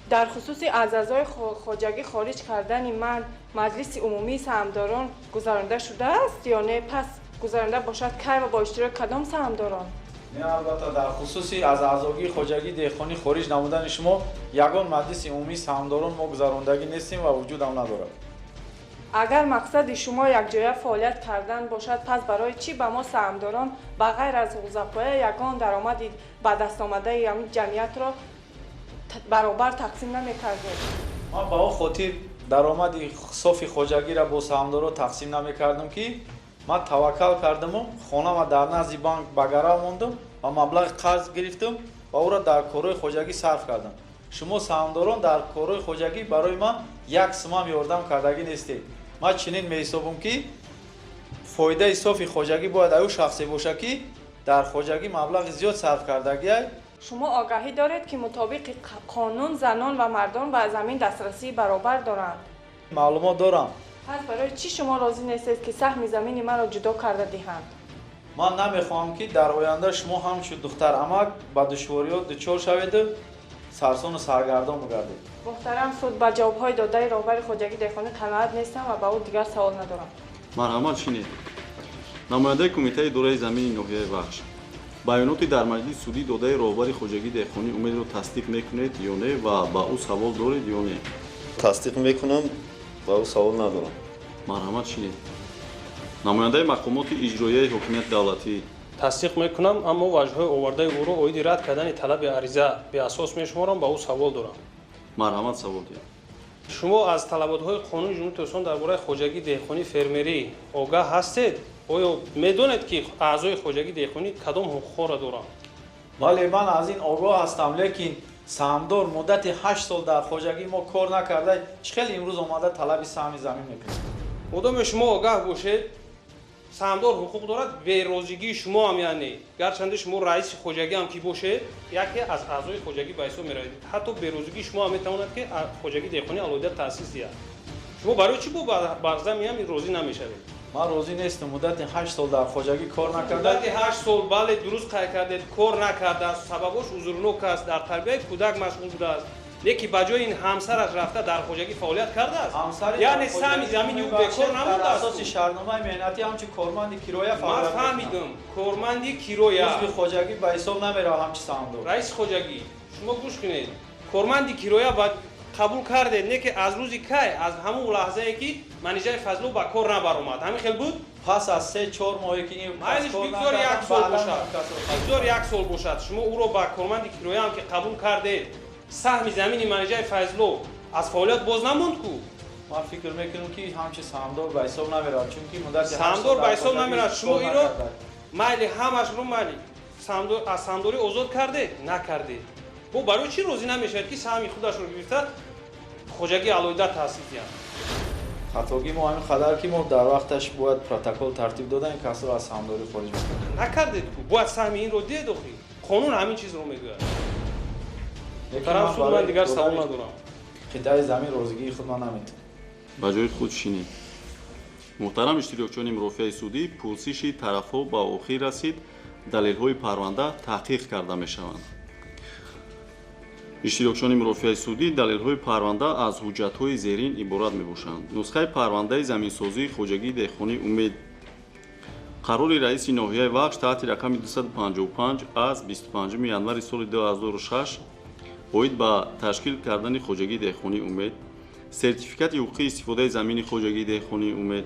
дар хусуси аз аъзои хоҷагӣ хориҷ кардани ман маҷлиси умумии саҳмдорон гузаронида шудааст ё не? пас гузаронида бошад кай ва бо иштироки кадом саҳмдорон? не, албатта дар хусуси аз аъзогии хоҷагии деҳқонӣ хориҷ намудани шумо ягон маҷлиси умумии саҳмдорон мо гузарондагӣ нестем ва вуҷудам надорад. агар мақсади шумо якҷоя фаъолият кардан бошад, пас барои чӣ ба мо саҳмдорон ба ғайр аз ғузафоя ягон даромади ба дастомадаи ҷамъиятро баробар тақсим намекардед? ман ба он хотир даромади софи хоҷагиро бо саҳмдоро тақсим намекардам ки ман таваккал кардаму хонама дар назди банк ба гарав мондам ва маблағи қарз гирифтам ва ӯро дар корҳои хоҷагӣ сарф кардам. шумо саҳмдорон дар корҳои хоҷагӣ барои ман як сумам ёрдам кардагӣ нестед. ман чунин меҳисобам ки фоидаи софи хоҷагӣ бояд аю шахсе бошад ки дар хоҷагӣ маблағи зиёд сарф кардагиай. шумо огаҳӣ доред ки мутобиқи қонун занон ва мардон ба замин дастрасии баробар доранд? маълумот дорам. пас барои чӣ шумо розӣ нестед ки саҳми замини маро ҷудо карда диҳанд? ман намехоҳам ки дар оянда шумо ҳамчун духтарамак ба душвориҳо дучор шаведу сарсону саргардон бигардед. муҳтарам суд, ба ҷавобҳои додаи роҳбари хоҷагии деҳқонӣ қаноат нестам ва ба ӯ дигар савол надорам. марҳамат. шинед. намояндаи кумитаи идораи замини ноҳияи бахш баёноти дар маҷлиси судӣ додаи роҳбари хоҷагии деҳқонӣ умедро тасдиқ мекунед ё не ва ба ӯ савол доред ё не? тасдиқ мекунам, ба ӯ савол надорам. марҳамат. шинед. намояндаи мақомоти иҷроияи ҳокимияти давлатӣ тасдиқ мекунам, аммо ваҷҳои овардаи ӯро оиди рад кардани талаби ариза беасос мешуморам, ба ӯ савол дорам. марҳамат. савол диҳед. шумо аз талаботҳои қонуни ҷумҳурии тоҷикистон дар бораи хоҷагии деҳқонӣ фермерӣ огаҳ ҳастед? оё медонед ки аъзои хоҷагии деҳқонӣ кадом ҳуқуқҳоро доранд? бале, ман аз ин огоҳ ҳастам, лекин саҳмдор муддати 8 сол дар хоҷагии мо кор накарда чӣ хеле имрӯз омада талаби саҳми замин мекунад? мудоме шумо огаҳ бошед, саҳмдор ҳуқуқ дорад берозигии шумо ҳам, яъне гарчанде шумо раиси хоҷагӣ ҳам ки бошед, яке аз аъзои хоҷагӣ ба ҳисоб меравед. ҳатто берозигии шумо ҳам метавонад ки хоҷагии деҳқонӣ алоҳида таъсис диҳад. шумо барои чӣ ба зами ҳам розӣ намешавед? ман розӣ нестам. муддати 8 сол дар хоҷагӣ кор накардам. муддати 8 сол бале дуруст қай кардед, кор накардааст, сабабош узрнок аст, дар тарбияи кӯдак машғул будааст, лекин ба ҷои ин ҳамсараш рафта дар хоҷагӣ фаъолият кардааст. яъне сами замини ӯ бекор намудааст. асоси шаҳрномаи меҳнатӣ ҳамчи корманди кироя ман фаъолият фаҳмидам, корманди кироя, узви хоҷагӣ ба ҳисоб намерава ҳамчи саҳмдор. раиси хоҷагӣ, шумо гӯш кунед, корманди кироя ба қабул кардед, не ки аз рӯзи кай, аз ҳамон лаҳзае ки менеҷери Фазлов ба кор набаромад, ҳамин хел буд? пас аз 3-4 моҳе ки ин майзиш бигзор 1 сол бошад, бигзор 1 сол бошад, шумо ӯро ба корманди кироя ҳам ки қабул кардед, саҳми замини менеҷери Фазлов аз фаъолият боз намонд ку? ман фикр мекунам ки ҳамчи саҳмдор ба ҳисоб наmerад, чунки муддати саҳмдор ба ҳисоб намерад. шумо иро майли ҳамашро майли аз саҳмдорӣ озод кардед, накардед. бо барои чӣ розӣ намешавед ки саҳми худашро гирифта хоҷагии алоҳида таъсис диҳад? хатогӣ мо ҳамин қадар ки мо дар вақташ бояд протокол тартиб додаем касро аз саҳмдорӣ хориҷ мекунем. накардед ку, бояд саҳми инро диҳед. охир қонун ҳамин чизро мегӯяд. Лекин ман суд, ман дигар савол надорам. қитъаи замин розигии худ ман наметавонам. ба ҷои худ шинед. муҳтарам иштирокчиёни мурофиаи судӣ, пурсиши тарафҳо ба охир расид. далелҳои парванда таҳқиқ карда мешаванд. иштирокчиёни мурофиаи судӣ, далелҳои парванда аз ҳуҷҷатҳои зерин иборат мебошанд. нусхаи парвандаи заминсозии хоҷагии деҳқонии умед қарори раиси ноҳияи вахш таҳти рақами 255 аз 25 январи соли 2006 оид ба ташкил кардани хоҷагии деҳқонии умед, сертификати ҳуқуқии истифодаи замини хоҷагии деҳқонии умед,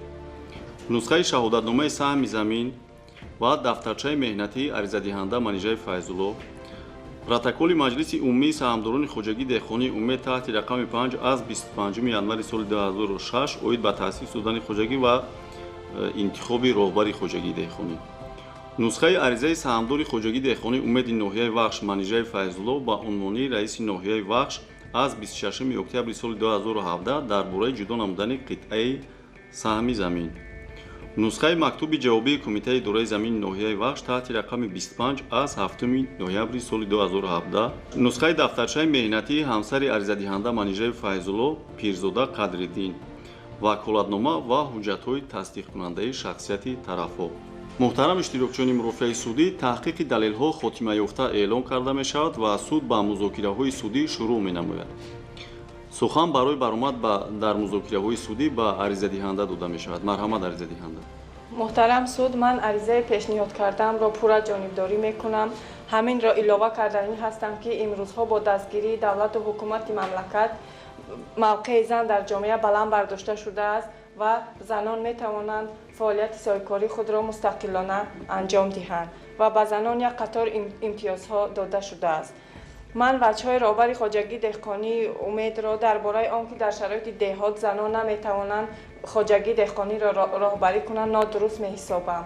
нусхаи шаҳодатномаи саҳми замин ва дафтарчаи меҳнатии аризадиҳанда менеҷери Файзулло, протоколи маҷлиси умумии саҳмдорони хоҷагии деҳқонии умед таҳти рақами 5 аз 25 январи соли 2006 оид ба таъсис додани хоҷагӣ ва интихоби роҳбари хоҷагии деҳқонӣ, нусхаи аризаи саҳмдори хоҷагии деҳқонии умеди ноҳияи вахш менеҷери Файзулло ба унвони раиси ноҳияи вахш аз 26 октябри соли 2017 дар бораи ҷудо намудани қитъаи саҳми замин, нусхаи мактуби ҷавобии кумитаи идораи замини ноҳияи вахш таҳти рақами 25 аз 7 ноябри соли 2017, нусхаи дафтарчаи меҳнатии ҳамсари аризадиҳанда менеҷери Файзулло Пирзода Қадриддин, ваколатнома ва ҳуҷҷатҳои тасдиқкунандаи шахсияти тарафҳо. муҳтарам иштирокчиёни мурофиаи судӣ, таҳқиқи далелҳо хотимаёфта эълон карда мешавад ва суд ба музокираҳои судӣ шурӯъ менамояд. сухан барои баромад дар музокираҳои судӣ ба аризадиҳанда дода мешавад. марҳамат аризадиҳанда. муҳтарам суд, ман аризаи пешниҳод кардаамро пурра ҷонибдорӣ мекунам. ҳаминро илова кардан ин ҳастам ки имрӯзҳо бо дастгирии давлату ҳукумати мамлакат мавқеи зан дар ҷомеа баланд бардошта шудааст ва занон метавонанд фаъолияти соҳибкории худро мустақилона анҷом диҳанд ва ба занон як қатор имтиёзҳо дода шудааст. ман ваҷҳои роҳбари хоҷагии деҳқонии умедро дар бораи он ки дар шароити деҳот занон наметавонанд хоҷагии деҳқониро роҳбарӣ кунанд нодуруст меҳисобам.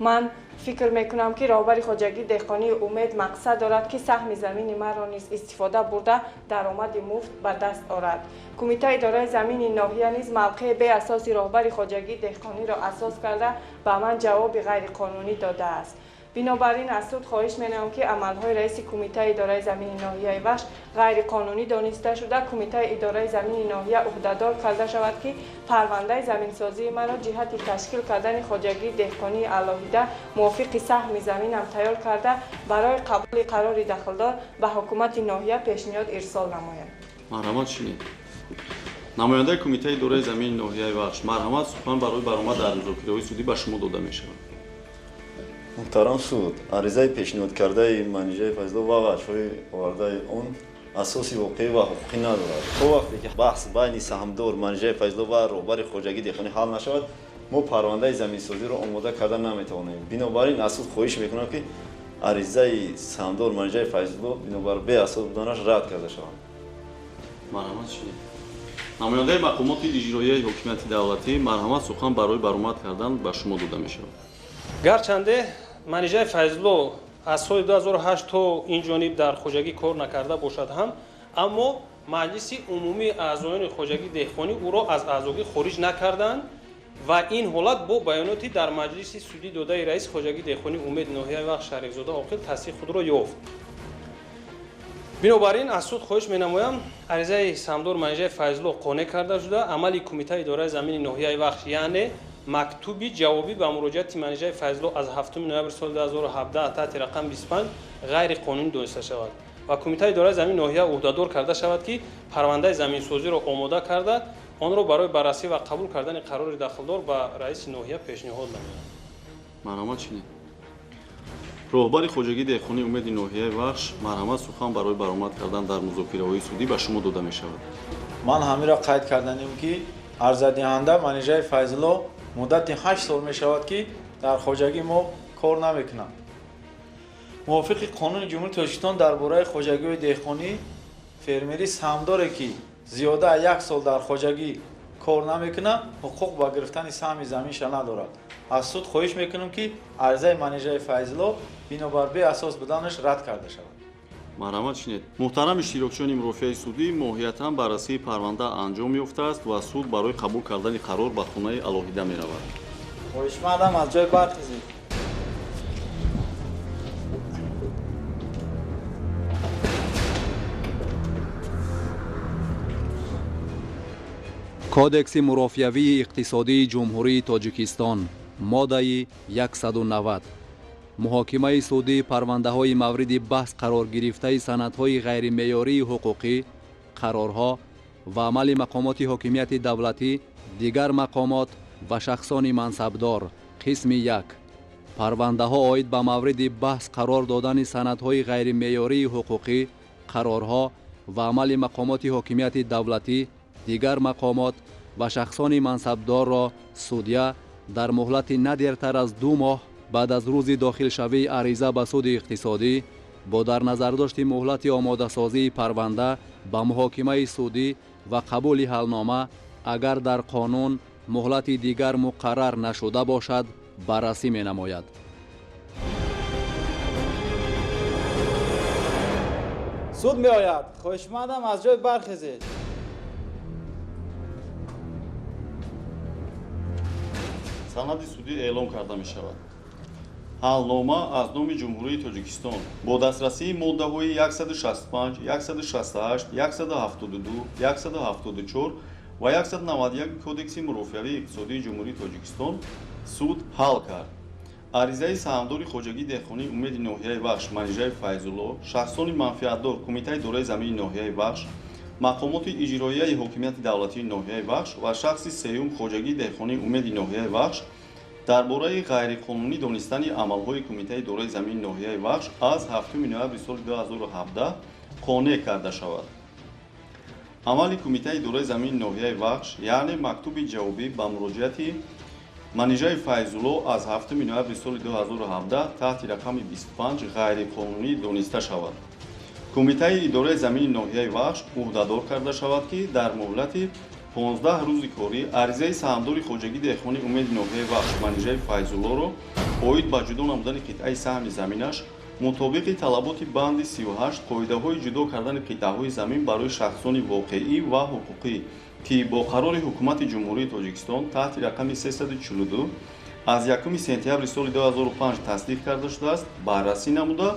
ман фикр мекунам ки роҳбари хоҷагии деҳқонии умед мақсад дорад ки саҳми замини маро низ истифода бурда даромади муфт ба даст орад. кумитаи идораи замини ноҳия низ мавқеъ беасоси роҳбари хоҷагии деҳқониро асос карда ба ман ҷавоби ғайриқонунӣ додааст. бинобар ин аз суд хоҳиш менамам ки амалҳои раиси кумитаи идораи замини ноҳияи вахш ғайриқонунӣ дониста шуда кумитаи идораи замини ноҳия ӯҳдадор карда шавад ки парвандаи заминсозии маро ҷиҳати ташкил кардани хоҷагии деҳқонии алоҳида мувофиқи саҳми заминам тайёр карда барои қабули қарори дахлдор ба ҳукумати ноҳия пешниҳод ирсол намояд. марҳамат шинед. намояндаи кумитаи идораи замини ноҳияи вахш, марҳамат, сухан барои баромад дар музокираҳои судӣ ба шумо дода мешавад. муҳтарам суд, аризаи пешниҳодкардаи менеҷери Файзулло ва ваҷҳои овардаи он асоси воқеӣ ва ҳуқуқӣ надорад. то вақте ки баҳс байни саҳмдор менеҷери Файзулло ва роҳбари хоҷагии деҳқонӣ ҳал нашавад, мо парвандаи заминсозиро омода карда наметавонем. бинобар ин аз суд хоҳиш мекунам ки аризаи саҳмдор менеҷери Файзулло бинобар беасос буданаш рад карда шавад. марҳамат шинед. намояндаи мақомоти иҷроияи ҳокимияти давлатӣ, марҳамат, сухан барои баромад кардан ба шумо дода мешавад. гарчанде менеҷери Файзулло аз соли 2008 то инҷониб дар хоҷагӣ кор накарда бошад ҳам, аммо маҷлиси умумии аъзоёни хоҷагии деҳқонӣ ӯро аз аъзогӣ хориҷ накарданд ва ин ҳолат бо баёноти дар маҷлиси судӣ додаи раиси хоҷагии деҳқони умед ноҳияи вақт шарифзода оқил тасдиқ худро ёфт. бинобар ин аз суд хоҳиш менамоям аризаи самдор манижаи файзулло қонеъ карда шуда амали кумитаи идораи замини ноҳияи вақт яъне мактуби ҷавобӣ ба муроҷиати манижаи файзулло аз 7 ноябри соли 2017 таҳти рақам 25 ғайриқонунӣ дониста шавад ва кумитаи идораи замини ноҳия ӯҳдадор карда шавад ки парвандаи заминсозиро омода карда онро барои баррасӣ ва қабул кардани қарори дахлдор ба раиси ноҳия пешниҳод намояд. марҳамат чинед. роҳбари хоҷагии деҳқонии умеди ноҳияи вахш марҳамат сухан барои баромад кардан дар музокираҳои судӣ ба шумо дода мешавад. ман ҳамиро қайд карданем ки арзадиҳанда манижаи файзулло муддати 8 сол мешавад ки дар хоҷагӣ мо кор намекунам. мувофиқи қонуни ҷумҳурии тоҷикистон дар бораи хоҷагии деҳқонӣ фермери саҳмдоре ки зиёда 1 сол дар хоҷагӣ кор намекунад ҳуқуқ ба гирифтани саҳми заминша надорад. аз суд хоҳиш мекунем ки аризаи манижаи файзулло бинобар беасос буданаш рад карда шавад. марҳамат чинед. муҳтарам иштирокчиёни мурофиаи судӣ моҳиятан баррасии парванда анҷом ёфтааст ва суд барои қабул кардани қарор ба хонаи алоҳида меравад. хоҳишмандам аз ҷой бархезед. кодекси мурофиявии иқтисодии ҷумҳурии тоҷикистон моддаи 190 муҳокимаи судӣ парвандаҳои мавриди баҳс қарор гирифтаи санадҳои ғайримеъёрии ҳуқуқӣ, қарорҳо ва амали мақомоти ҳокимияти давлатӣ, дигар мақомот ва шахсони мансабдор. қисми 1 парвандаҳо оид ба мавриди баҳс қарор додани санадҳои ғайримеъёрии ҳуқуқӣ, қарорҳо ва амали мақомоти ҳокимияти давлатӣ, дигар мақомот ва шахсони мансабдорро судя дар муҳлати на дертар аз 2 моҳ баъд аз рӯзи дохилшавии ариза ба суди иқтисодӣ бо дар назардошти муҳлати омодасозии парванда ба муҳокимаи судӣ ва қабули ҳалнома агар дар қонун муҳлати дигар муқаррар нашуда бошад баррасӣ менамояд. суд меояд. хоҳишмандам аз ҷой бархезед. санади судӣ эълон карда мешавад. ҳалнома аз номи ҷумҳурии тоҷикистон бо дастрасии моддаҳои 165, 168, 172, 174 ва 191 кодекси мурофиавии иқтисодии ҷумҳурии тоҷикистон суд ҳал кард. аризаи саҳмдори хоҷагии деҳқонии умеди ноҳияи вахш манижаи файзулло, шахсони манфиатдор кумитаи идораи замини ноҳияи вахш, мақомоти иҷроияи ҳокимияти давлатии ноҳияи вахш ва шахси сеюм хоҷагии деҳқонии умеди ноҳияи вахш дар бораи ғайриқонунӣ донистани амалҳои кумитаи идораи замини ноҳияи вахш аз 7 ноябри соли 2017 қонеъ карда шавад. амали кумитаи идораи замини ноҳияи вахш яъне мактуби ҷавобӣ ба муроҷиати манижаи файзулло аз 7 ноябри соли 2017 таҳти рақами 25 ғайриқонунӣ дониста шавад. кумитаи идораи замини ноҳияи вахш ӯҳдадор карда шавад ки дар муҳлати 15 рӯзи корӣ аризаи саҳмдори хоҷагии деҳқонии умеди ноҳияи вахш манижаи файзуллоро оид ба ҷудо намудани қитъаи саҳми заминаш мутобиқи талаботи банди 38 қоидаҳои ҷудо кардани қитъаҳои замин барои шахсони воқеӣ ва ҳуқуқӣ ки бо қарори ҳукумати ҷумҳурии тоҷикистон таҳти рақами 342 аз 1 сентябри соли 2005 тасдиқ карда шудааст баррасӣ намуда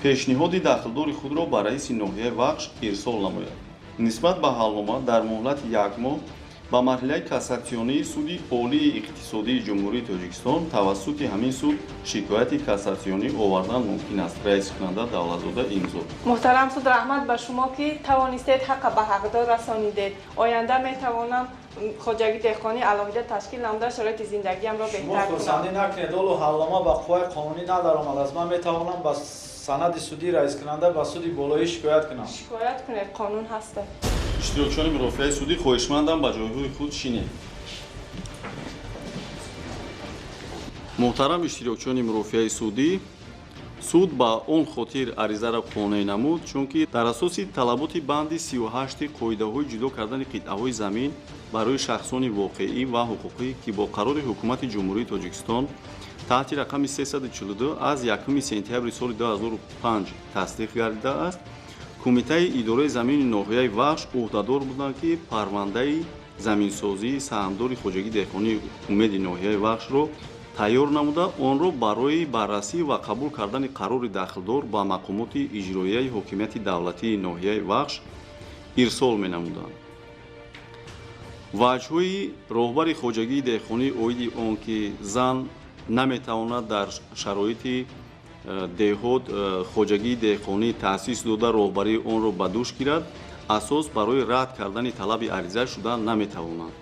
пешниҳоди дахлдори худро ба раиси ноҳияи вахш ирсол намояд. нисбат ба ҳалнома дар муҳлати 1 моҳ ба марҳилаи кассатсионии суди олии иқтисодии ҷумҳурии тоҷикистон тавассути ҳамин суд шикояти кассатсионӣ овардан мумкин аст. раискунанда давлатзода имзо. муҳтарам суд, раҳмат ба шумо ки тавонистед ҳаққа ба ҳақдор расонидед. оянда метавонам хоҷагии деҳқонӣ алоҳида ташкил намуда шароити зиндагиамро шумо беҳтар хурсандӣ кунам. накунед, олу ҳалнома ба қувваи қонунӣ надаромад аст. ман метавонам ба санади судӣ раискунанда ба суди болоӣ шикоят кунам. шикоят кунед, қонун ҳастед. иштирокчиёни мурофиаи судӣ хоҳишмандам ба ҷойҳои худ шинед. муҳтарам иштирокчиёни мурофиаи судӣ, суд ба он хотир аризаро қонеъ намуд чунки дар асоси талаботи банди 38 қоидаҳои ҷудо кардани қитъаҳои замин барои шахсони воқеӣ ва ҳуқуқӣ ки бо қарори ҳукумати ҷумҳурии тоҷикистон таҳти рақами 342 аз 1 сентябри соли 2005 тасдиқ гардидааст, кумитаи идораи замини ноҳияи вахш ӯҳдадор буданд ки парвандаи заминсозии саҳмдори хоҷагии деҳқонии умеди ноҳияи вахшро тайёр намуда онро барои баррасӣ ва қабул кардани қарори дахлдор ба мақомоти иҷроияи ҳокимияти давлатии ноҳияи вахш ирсол менамуданд. ваҷҳои роҳбари хоҷагии деҳқонӣ оиди он ки зан наметавонад дар шароити деҳот хоҷагии деҳқонӣ таъсис дода роҳбарии онро ба дӯш гирад, асос барои рад кардани талаби ариза шудан наметавонад.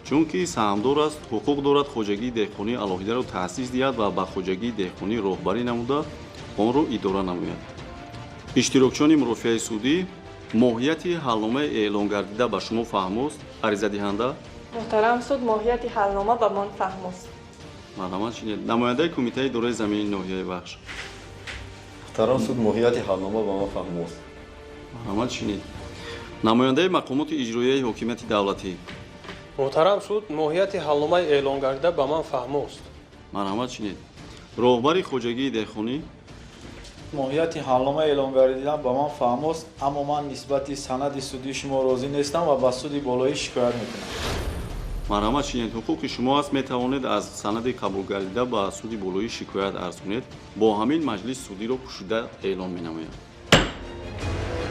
чунки саҳмдор аст, ҳуқуқ дорад хоҷагии деҳқонии алоҳидаро таъсис диҳад ва ба хоҷагии деҳқонӣ роҳбарӣ намуда онро идора намояд. иштирокчиёни мурофиаи судӣ, моҳияти ҳалномаи эълон гардида ба шумо фаҳмост? аризадиҳанда муҳтарам суд, моҳияти ҳалнома ба мон фаҳмост. марҳамат шинед. намояндаи кумитаи идораи замини ноҳияи вахш, муҳтарам суд, моҳияти ҳалнома ба ман фаҳмост. марҳамат шинед. намояндаи мақомоти иҷроияи ҳокимияти давлатӣ, муҳтарам суд, моҳияти ҳалномаи эълон гардида ба ман фаҳмост. марҳамат шинед. роҳбари хоҷагии деҳқонӣ, моҳияти ҳалнома эълон гардидан ба ман фаҳмост, аммо ман нисбати санади судии шумо розӣ нестам ва ба суди болоӣ шикоят мекунам. марҳамат шинед. ҳуқуқи шумо аст, метавонед аз санади қабул гардида ба суди болоӣ шикоят арз кунед. бо ҳамин маҷлис судиро пӯшида эълон менамоям.